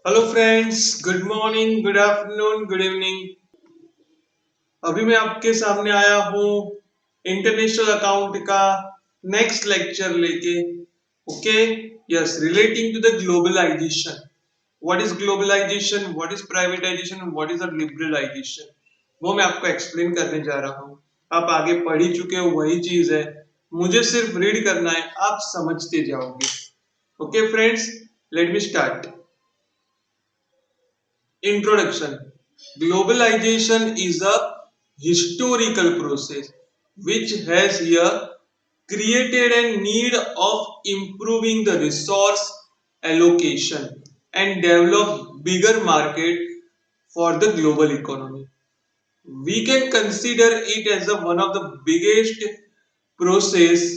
Hello friends, good morning, good afternoon, good evening. अभी मैं आपके सामने आया हूँ इंटरनेशनल अकाउंट का नेक्स्ट लेक्चर लेके। Okay, yes, relating to the globalization. What is globalization, what is privatization, what is the liberalization, वो मैं आपको एक्सप्लेन करने जा रहा हूँ। आप आगे पढ़ ही चुके हो, वही चीज है, मुझे सिर्फ रीड करना है, आप समझते जाओगे। Okay friends, let me start. Introduction. Globalization is a historical process which has here created a need of improving the resource allocation and develop bigger market for the global economy. We can consider it as one of the biggest process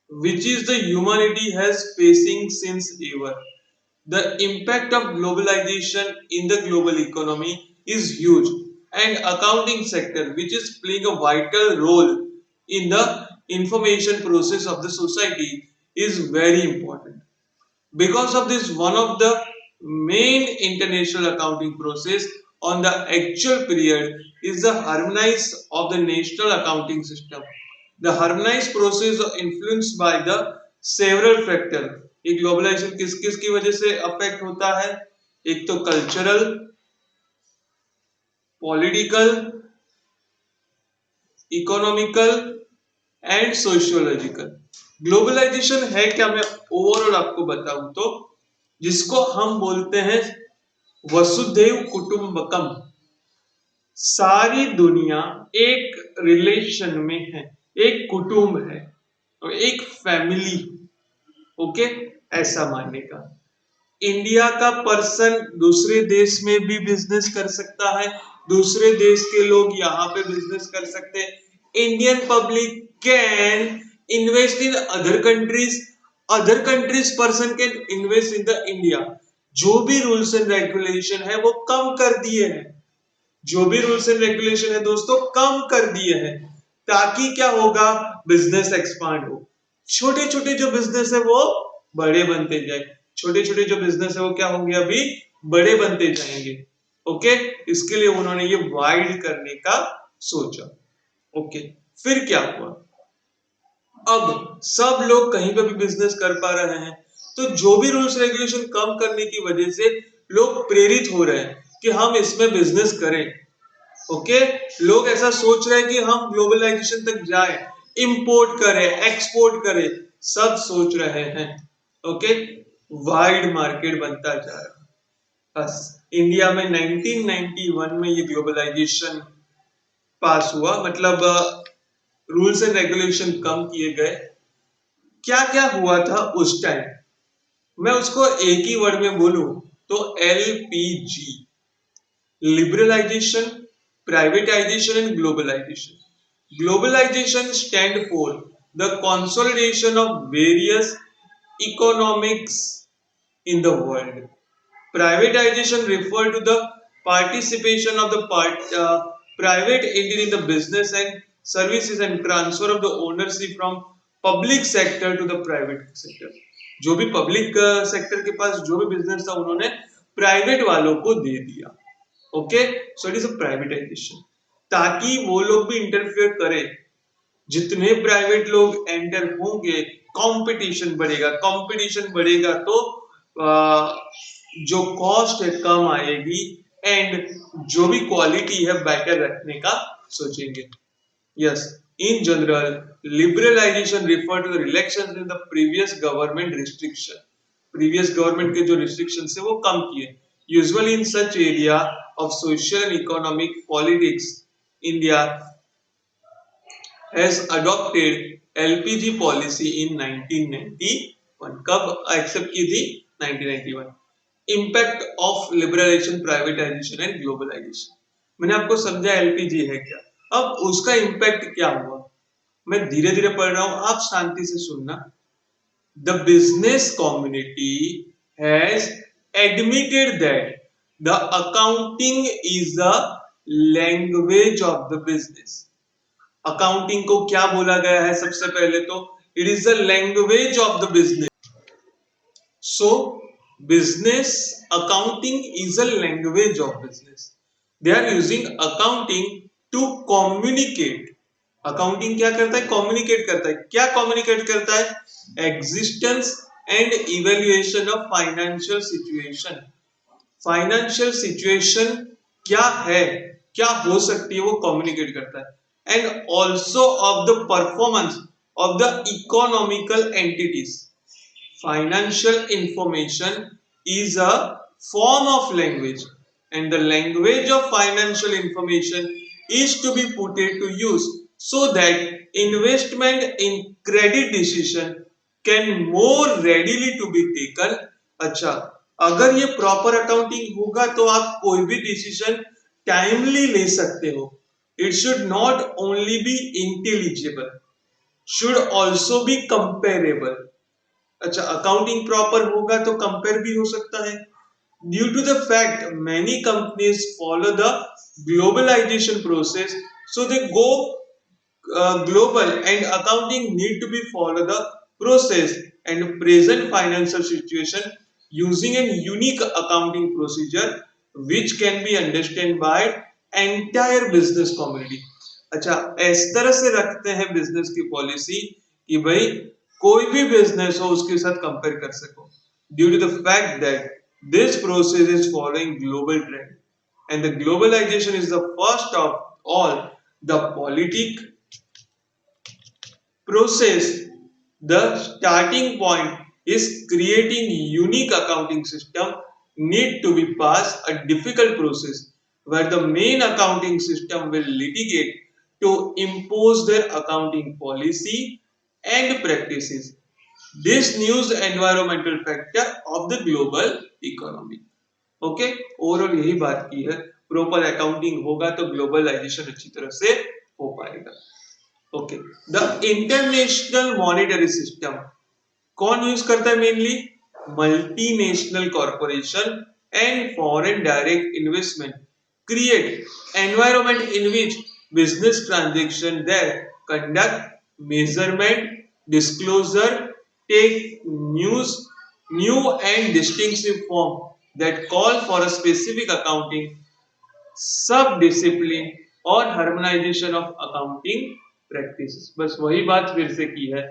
which is the humanity has facing since ever. The impact of globalization in the global economy is huge, and accounting sector which is playing a vital role in the information process of the society is very important. Because of this, one of the main international accounting process on the actual period is the harmonize of the national accounting system. The harmonized process influenced by the several factor. ये globalisation किस किस की वजह से affect होता है? एक तो cultural, political, economical and sociological. Globalization है क्या, मैं ओवरऑल आपको बताऊं तो जिसको हम बोलते हैं वसुधैव कुटुंबकम। सारी दुनिया एक रिलेशन में है, एक कुटुंब है और एक फैमिली। ओके, ऐसा मानने का। इंडिया का पर्सन दूसरे देश में भी बिजनेस कर सकता है, दूसरे देश के लोग यहाँ पे बिजनेस कर सकते हैं। Indian public can invest in other countries person can invest in the India. जो भी रूल्स एंड रेगुलेशन है वो कम कर दिए हैं, जो भी रूल्स एंड रेगुलेशन है दोस्तों कम कर दिए हैं, ताकि क्या होगा, बिजनेस एक्सपांड हो। छोटे छोटे जो बिजनेस है वो बड़े बनते जाए, छोटे छोटे जो बिजनेस है वो क्या होंगे, अभी बड़े बनते जाएंगे। ओके, इसके लिए उन्होंने ये वाइड करने का सोचा। ओके, फिर क्या हुआ, अब सब लोग कहीं पे भी बिजनेस कर पा रहे हैं, तो जो भी रूल्स रेगुलेशन कम करने की वजह से लोग प्रेरित हो रहे हैं कि हम इसमें बिजनेस करें। ओके, लोग ऐसा सोच रहे हैं कि हम ग्लोबलाइजेशन तक जाए, इंपोर्ट करें, एक्सपोर्ट करें, सब सोच रहे हैं। ओके, वाइड मार्केट बनता जा रहा है। बस इंडिया में 1991 में ये ग्लोबलाइजेशन पास हुआ, मतलब रूल्स एंड रेगुलेशन कम किए गए। क्या क्या हुआ था उस टाइम, मैं उसको एक ही वर्ड में बोलूं तो LPG, liberalization, privatization and globalization. Globalization stand for the consolidation of various economics in the world. Privatization refer to the participation of the private entity in the business and services and transfer of the ownership from public sector to the private sector. जो भी public sector के पास जो भी business था उन्होंने private वालों को दे दिया। Okay, so it is a privatisation, ताकि वो लोग भी इंटरफेयर करें। जितने प्राइवेट लोग एंटर होंगे कंपटीशन बढ़ेगा, कंपटीशन बढ़ेगा तो जो कॉस्ट है कम आएगी एंड जो भी क्वालिटी है बेटर रखने का सोचेंगे। Yes, in general liberalization refer to the relaxation in the previous government restriction. Previous government के जो रिस्ट्रिक्शन है वो कम किए। Usually in such area of social and economic politics, India has adopted LPG policy in 1991। कब accept की थी? 1991। Impact of liberalization, privatization and globalization। मैंने आपको समझा एलपीजी है क्या, अब उसका इम्पैक्ट क्या हुआ। मैं धीरे धीरे पढ़ रहा हूं, आप शांति से सुनना। The business community has admitted that the accounting is the language of the business। Accounting को क्या बोला गया है? सबसे पहले तो it is the language of the business. So business accounting is a language of business. They are using accounting to communicate. Accounting क्या करता है? कम्युनिकेट करता है. क्या कम्युनिकेट करता है? Existence and evaluation of financial situation. Financial situation क्या है, क्या हो सकती है, वो कम्युनिकेट करता है. And also of the performance of the economical entities. Financial information is a form of language, and the language of financial information is to be put into use so that investment in credit decision can more readily to be taken. अच्छा, अगर ये proper accounting होगा तो आप कोई भी decision timely ले सकते हो. It should not only be intelligible, should also be comparable. अच्छा, अकाउंटिंग प्रॉपर होगा तो कंपेयर भी हो सकता है. Due to the fact many companies follow the globalization process, so they go global, and accounting need to be follow the process and present financial situation using a unique accounting procedure which can be understood by entire business community. अच्छा, इस तरह से रखते हैं business की policy कि भाई कोई भी बिजनेस हो उसके साथ कंपेयर कर सको. Due to the fact that this process is following global trend, and the globalization is the first of all the politic process. The starting point is creating unique accounting system need to be passed a difficult process where the main accounting system will litigate to impose their accounting policy and practices. This news environmental factor of the global economy. Okay, overall यही बात की है. Proper accounting होगा तो globalisation अच्छी तरह से हो पाएगा. Okay, the international monetary system कौन यूज करता है? Mainly multinational corporation and foreign direct investment create environment in which business transaction there conduct measurement disclosure take new and distinctive form that call for a specific accounting sub-discipline और harmonization of accounting practices. बस वही बात फिर से की है.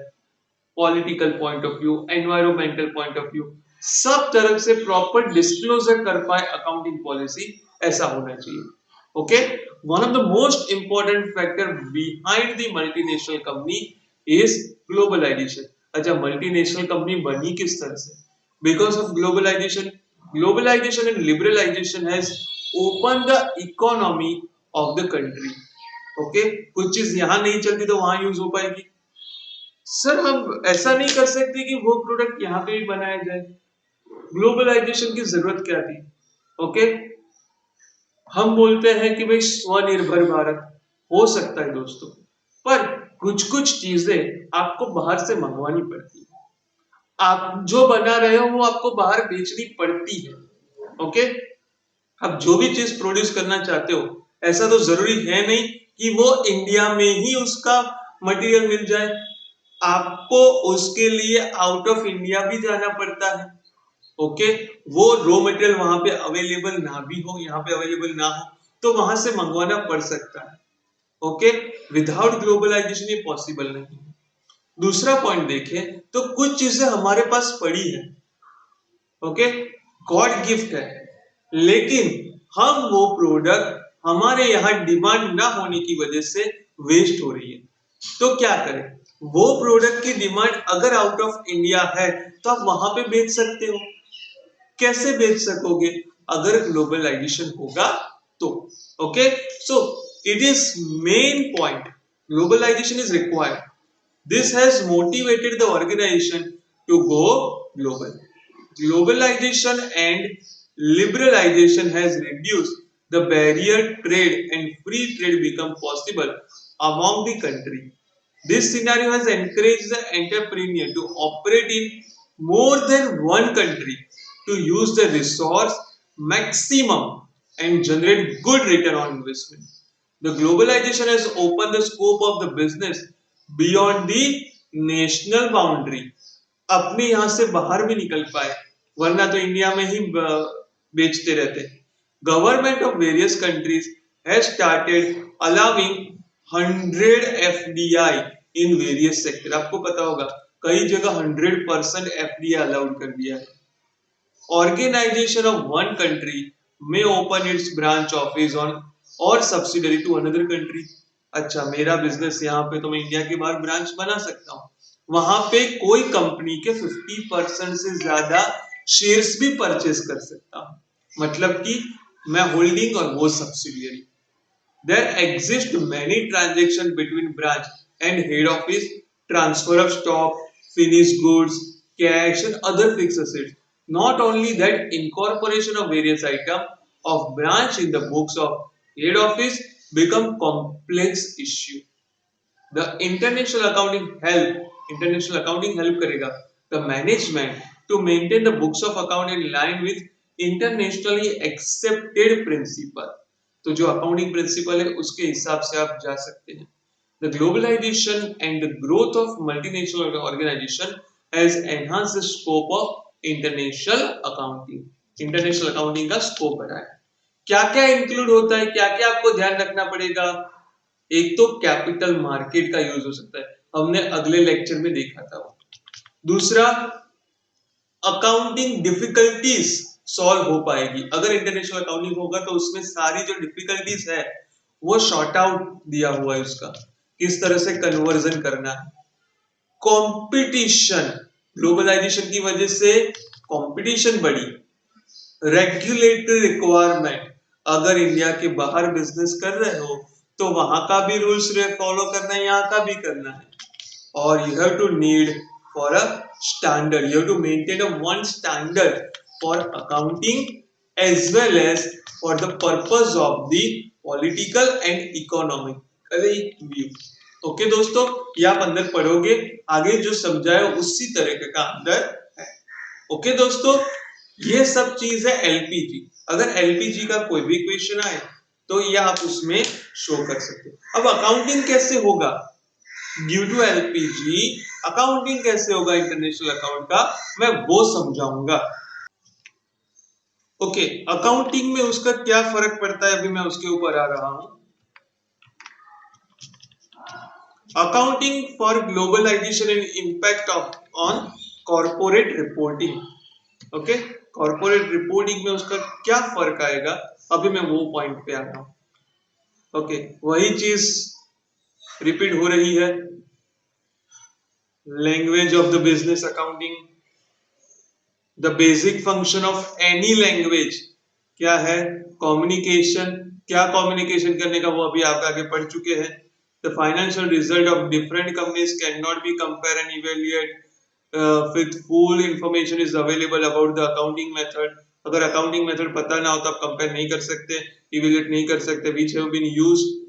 Political point of view, environmental point of view, सब तरफ से प्रॉपर डिस्क्लोजर कर पाए अकाउंटिंग पॉलिसी, ऐसा होना चाहिए. Okay, one of the most important factor behind the multinational company is globalization. अच्छा, मल्टीनेशनल कंपनी बनी किस तरह से? Because of globalization. Globalization and liberalization has opened the economy of the country. Okay, कुछ चीज यहाँ नहीं चलती तो वहां यूज हो पाएगी. सर, हम ऐसा नहीं कर सकते कि वो प्रोडक्ट यहाँ पे भी बनाया जाए. ग्लोबलाइजेशन की जरूरत क्या थी? ओके, हम बोलते हैं कि भाई स्वनिर्भर भारत हो सकता है दोस्तों, पर कुछ कुछ चीजें आपको बाहर से मंगवानी पड़ती है. आप जो बना रहे हो वो आपको बाहर बेचनी पड़ती है. ओके, आप जो भी चीज प्रोड्यूस करना चाहते हो, ऐसा तो जरूरी है नहीं कि वो इंडिया में ही उसका मटेरियल मिल जाए. आपको उसके लिए आउट ऑफ इंडिया भी जाना पड़ता है. ओके, वो रॉ मटेरियल वहां पे अवेलेबल ना भी हो, यहाँ पे अवेलेबल ना हो, तो वहां से मंगवाना पड़ सकता है. ओके, विदाउट ग्लोबलाइजेशन ये पॉसिबल नहीं है. दूसरा पॉइंट देखें तो कुछ चीजें हमारे पास पड़ी है. ओके, गॉड गिफ्ट है, लेकिन हम वो प्रोडक्ट हमारे यहाँ डिमांड ना होने की वजह से वेस्ट हो रही है. तो क्या करें? वो प्रोडक्ट की डिमांड अगर आउट ऑफ इंडिया है तो आप वहां पे बेच सकते हो. कैसे बेच सकोगे? अगर ग्लोबलाइजेशन होगा तो. Okay, so it is main point, globalization is required. This has motivated the organization to go global. Globalization and liberalization has reduced the barrier trade and free trade become possible among the country. This scenario has encouraged the entrepreneur to operate in more than one country to use the resource maximum and generate good return on investment. The globalization has opened the scope of the business beyond the national boundary. अपने यहां से बाहर भी निकल पाए, वरना तो India में ही बेचते रहते। Government of various countries has started allowing 100 FDI in various sector. आपको पता होगा कई जगह 100% एफडीआई अलाउड कर दिया है। Organization of one country may open its branch office on or subsidiary to another country। अच्छा, मेरा बिजनेस यहाँ पे तो मैं इंडिया के बाहर ब्रांच बना सकता हूँ, वहां पे कोई कंपनी के 50% से ज्यादा शेयर्स भी परचेस कर सकता हूँ, मतलब कि मैं होल्डिंग और वो subsidiary. There exist many transactions between branch and head office, transfer of stock, finished goods, cash and other fixed assets. Not only that, incorporation of various items of branch in the books of head office become complex issue. The international accounting help करेगा the management to maintain the books of account in line with internationally accepted principle। तो जो accounting principle है उसके हिसाब से आप जा सकते हैं। The globalization and the growth of multinational organization has enhanced the scope of international accounting। International accounting का स्कोप बढ़ा है। क्या क्या इंक्लूड होता है, क्या क्या आपको ध्यान रखना पड़ेगा? एक तो कैपिटल मार्केट का यूज हो सकता है, हमने अगले लेक्चर में देखा था। दूसरा, अकाउंटिंग डिफिकल्टीज सॉल्व हो पाएगी अगर इंटरनेशनल अकाउंटिंग होगा, तो उसमें सारी जो डिफिकल्टीज है वो शॉर्ट आउट दिया हुआ है, उसका किस तरह से कन्वर्जन करना है। कंपटीशन, ग्लोबलाइजेशन की वजह से कंपटीशन बढ़ी। रेगुलेटरी रिक्वायरमेंट, अगर इंडिया के बाहर बिजनेस कर रहे हो तो वहां का भी रूल्स फॉलो करना है, यहाँ का भी करना है। और you have to need for a standard, you have to maintain a one standard for accounting as well as for the purpose of the political and economic view। Okay दोस्तों, ये आप अंदर पढ़ोगे, आगे जो समझाए उसी तरीके का अंदर है। ओके दोस्तों, ये सब चीज है एलपीजी। अगर एलपीजी का कोई भी क्वेश्चन आए तो ये आप उसमें शो कर सकते हो। अब अकाउंटिंग कैसे होगा ड्यू टू एलपीजी, अकाउंटिंग कैसे होगा इंटरनेशनल अकाउंट का, मैं वो समझाऊंगा। ओके, अकाउंटिंग में उसका क्या फर्क पड़ता है, अभी मैं उसके ऊपर आ रहा हूं। Accounting for globalisation and impact on corporate reporting. Okay, corporate reporting में उसका क्या फर्क आएगा, अभी मैं वो पॉइंट पे आ रहा हूं। ओके, वही चीज रिपीट हो रही है। Language of the business accounting, the basic function of any language क्या है, कम्युनिकेशन। क्या कम्युनिकेशन करने का, वो अभी आप आगे पढ़ चुके हैं। The financial result of different companies can not be compare and evaluate with full information is available about the accounting method. अगर अकाउंटिंग मेथड पता ना हो तो आप कंपेयर नहीं कर सकते, इवेल्युएट नहीं कर सकते, which have been used.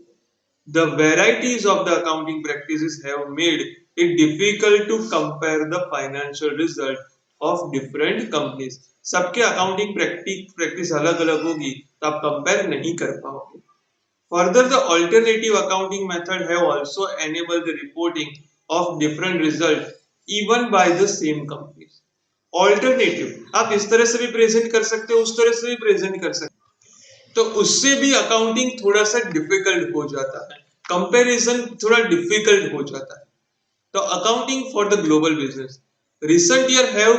The varieties of the accounting practices have made it difficult to compare the financial result of different companies। सबके अकाउंटिंग प्रैक्टिस अलग अलग होगी तो आप कंपेयर नहीं कर पाओगे। Further, the alternative accounting method have also enabled the reporting of different results even by the same companies। Alternative, आप इस तरह से भी प्रेजेंट कर सकते हो, उस तरह से भी प्रेजेंट कर सकते हो, तो उससे भी अकाउंटिंग थोड़ा सा डिफिकल्ट हो जाता है, कंपैरिजन थोड़ा डिफिकल्ट हो जाता है। तो accounting for the global business, recent year have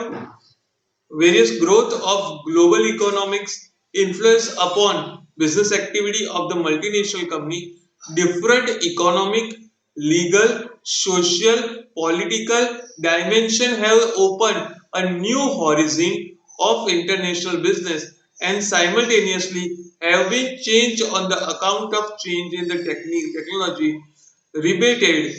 various growth of global economics influence upon business activity of the multinational company। Different economic, legal, social, political dimension have opened a new horizon of international business and simultaneously have been changed on the account of change in the technology related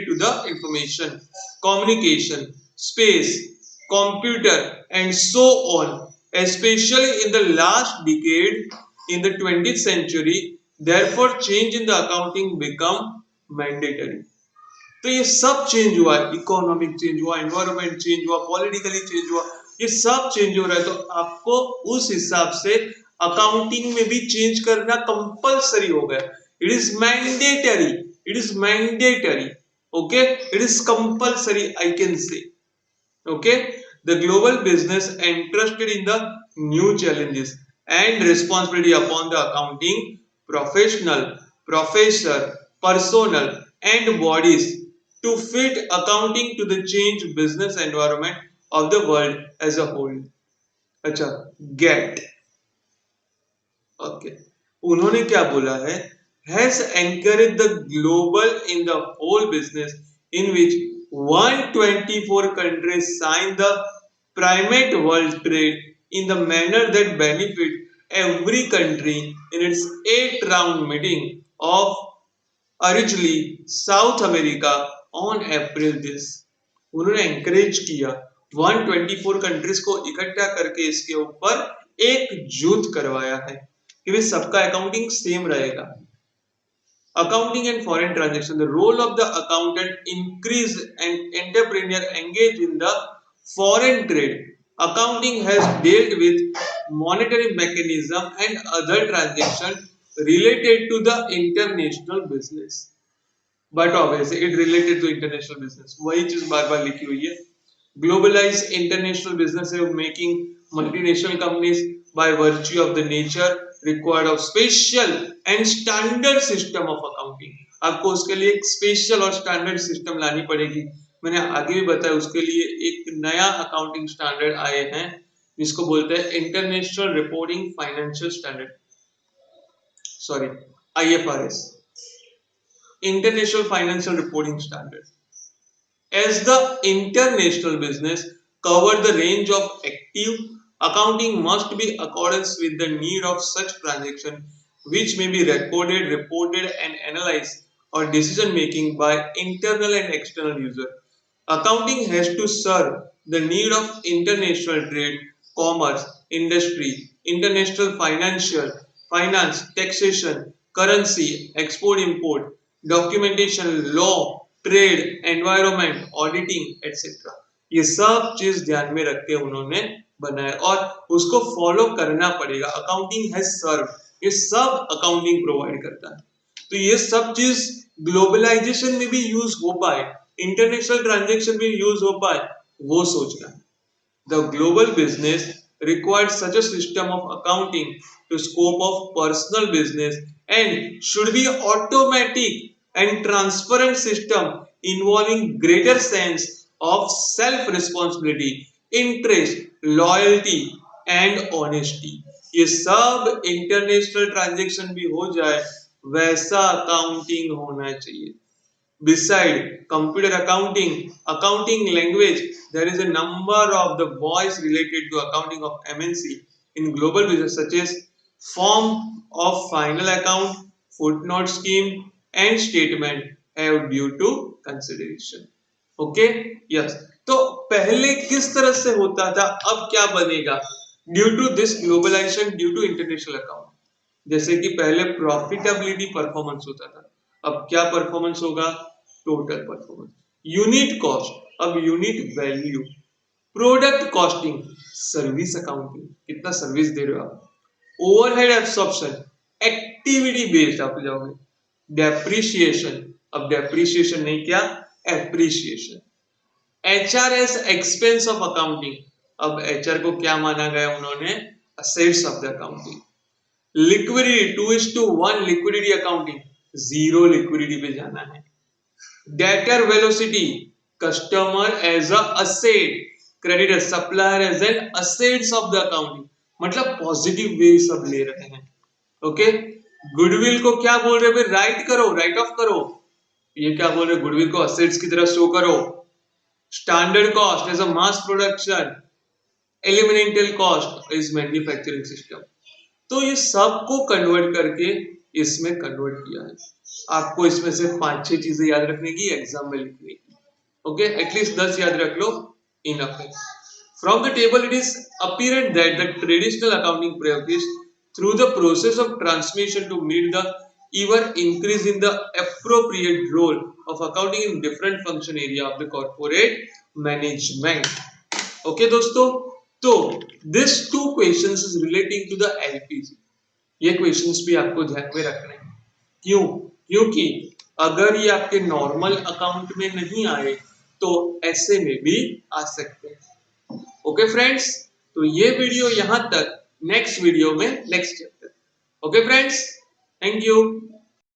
to the information, communication, space, computer and so on, especially in the last decade in the 20th century। Therefore change in the accounting become mandatory। तो ये सब change हुआ, economic change हुआ, environment change हुआ, politically change हुआ, ये सब change हो रहा है। तो आपको उस हिसाब से अकाउंटिंग में भी चेंज करना कंपलसरी हो गया। It is mandatory, it is mandatory, okay, it is compulsory, I can say. Okay, The global business entrusted in the new challenges and responsibility upon the accounting professional, professor, personnel, and bodies to fit accounting to the changed business environment of the world as a whole. अच्छा, get. Okay. उन्होंने क्या बोला है? Has encouraged the global in the whole business in which 124 countries signed the primate world trade in the manner that benefit every country in its 8th round meeting of originally South America on April this. उन्होंने encourage किया 124 countries को इकट्ठा करके इसके ऊपर एक जुट करवाया है कि भाई सबका अकाउंटिंग सेम रहेगा. Accounting and foreign transaction. The role of the accountant increase and entrepreneur engage in the foreign trade. Accounting has dealt with monetary mechanism and other transaction related to the international business. But obviously it related to international business. वही चीज बार बार लिखी हुई है. Globalized international business of making multinational companies by virtue of the nature required of special and standard system of accounting. आपको उसके लिए एक special और स्टैंडर्ड सिस्टम लानी पड़ेगी. मैंने आगे भी बताया उसके लिए एक नया अकाउंटिंग स्टैंडर्ड आए हैं जिसको बोलते हैं international reporting financial standard, sorry IFRS, International Financial Reporting Standard. As the international business cover the range of active, accounting must be accordance with the need of such transaction which may be recorded, reported and analyzed or decision making by internal and external user. Accounting has to serve the need of international trade, commerce, industry, international finance, taxation, currency, export import, documentation, law, trade, environment, auditing etcetera. ये सब चीज ध्यान में रख के उन्होंने बनाया और उसको फॉलो करना पड़ेगा. अकाउंटिंग हैज सर्व, ये सब अकाउंटिंग प्रोवाइड करता है. तो ये सब चीज ग्लोबलाइजेशन में भी यूज हो पाए, इंटरनेशनल ट्रांजैक्शन में यूज हो पाए, वो सोचना. The global business required such a system of accounting to scope of personal business and should be automatic and transparent system involving greater sense of self responsibility, interest, loyalty and honesty. ये सब international transaction भी हो जाए वैसा accounting होना चाहिए. Beside computer accounting language, there is a number of the voice related to accounting of MNC in global business such as form of final account, footnote scheme and statement have due to consideration. Okay, yes. तो पहले किस तरह से होता था, अब क्या बनेगा due to this globalisation, due to international account. जैसे कि पहले प्रॉफिटेबिलिटी परफॉर्मेंस होता था, अब क्या परफॉर्मेंस होगा, टोटल परफॉर्मेंस. यूनिट कॉस्ट, अब unit value. Product costing, service accounting, कितना सर्विस दे रहे हो आप. ओवरहेड एब्सॉर्प्शन, एक्टिविटी बेस्ड आप जाओगे. डेप्रिसिएशन, अब डेप्रिसिएशन नहीं, क्या appreciation. HRS expense of accounting, अब HR को क्या माना गया उन्होंने, assets of the accounting. Liquidity 2:1 liquidity accounting, zero liquidity पे जाना है. Debtor velocity, customer as a asset, creditor supplier as an assets of the accounting, मतलब पॉजिटिव वे सब ले रहे हैं. ओके. गुडविल को क्या बोल रहे हैं, राइट करो, राइट ऑफ करो. ये क्या बोल रहे, गुडविल को असेट्स की तरह शो करो. Standard cost as a mass production, elemental cost is manufacturing system. तो ये सबको कन्वर्ट करके इसमें कन्वर्ट किया है. आपको इसमें से 5-6 चीजें याद रखने की, एग्जाम में लिखने की. ओके, एटलीस्ट 10 याद रख लो, इनफ है. From the table it is apparent that the traditional accounting practice through the process of transmission to meet the ever increase in the appropriate role of accounting in different function area of the corporate management. Okay दोस्तों, तो this 2 questions is relating to the LPG. ये questions भी आपको ध्यान में रखने हैं. क्यों? क्योंकि अगर ये आपके नॉर्मल अकाउंट में नहीं आए तो ऐसे में भी आ सकते हैं. ओके फ्रेंड्स, तो ये वीडियो यहां तक, नेक्स्ट वीडियो में next chapter. Okay friends, thank you.